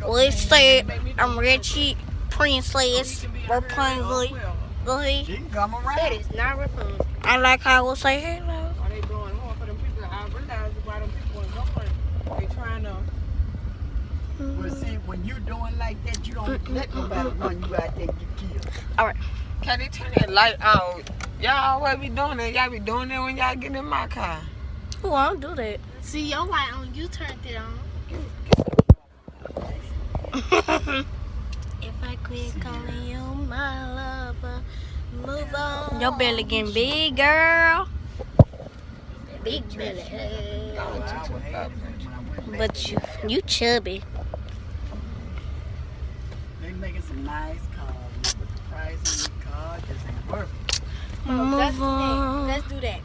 Let's say I'm Ratchet, Princess, Rapunzel. Go ahead. She can come around. That is not Rapunzel. I like how I will say hello. Are they doing more for them people? I realize why them people are going. They trying to. Well, see, when you doing like that, you don't let nobody run you out there and get killed. All right. Can they turn that light out? Y'all always be doing that. Y'all be doing that when y'all get in my car. Oh, I don't do that. See your light on, you turned it on. If I quit calling you my lover, move on. Your belly getting big, girl. Big belly. But you chubby. They making some nice cars. But the price of the car just ain't worth it. Let's Move do on. that. Let's do that.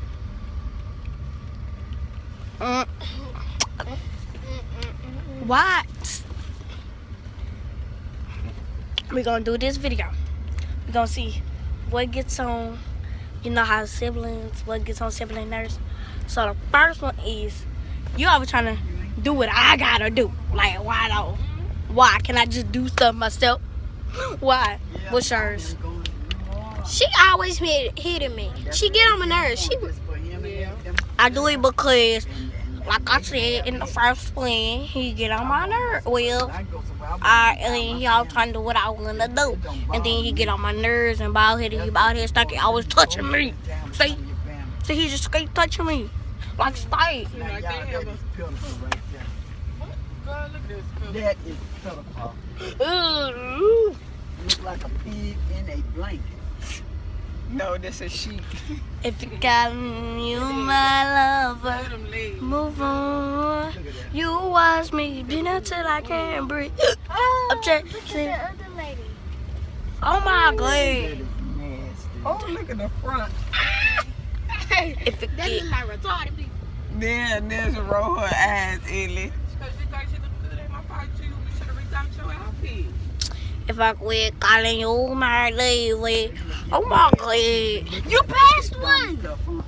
What? We're gonna do this video. We're gonna see what gets on, you know how siblings, what gets on sibling nerves. So the first one is, you always trying to do what I gotta do. Like, why though? Why? Can I just do stuff myself? Why? What's yours? She always hitting me. She get on my nerves. I do it because, like I said in the first one, he get on my nerves. Well, and he always trying to do what I want to do. And then he get on my nerves and bald headed. He bald headed, stuck. He always touching me. See? See, he just keep touching me. Like, stay. That is pitiful right there. Girl, look at this. That is pitiful. Ooh. Look like a pig in a blanket. No, that's a sheep. If you got you, my lover, Look at them legs. move on. You watch me dinner till I can't breathe. Oh, Upset. look at the other lady. Oh my That God. is nasty. Oh, look at the front. If it That get, look like retarded people. Then there's a roll her eyes, Ellie. Because she thought she looked good at my part too. We should have reached out your outfit. if I quit calling you my lady, oh my God. You passed one. Stuff on.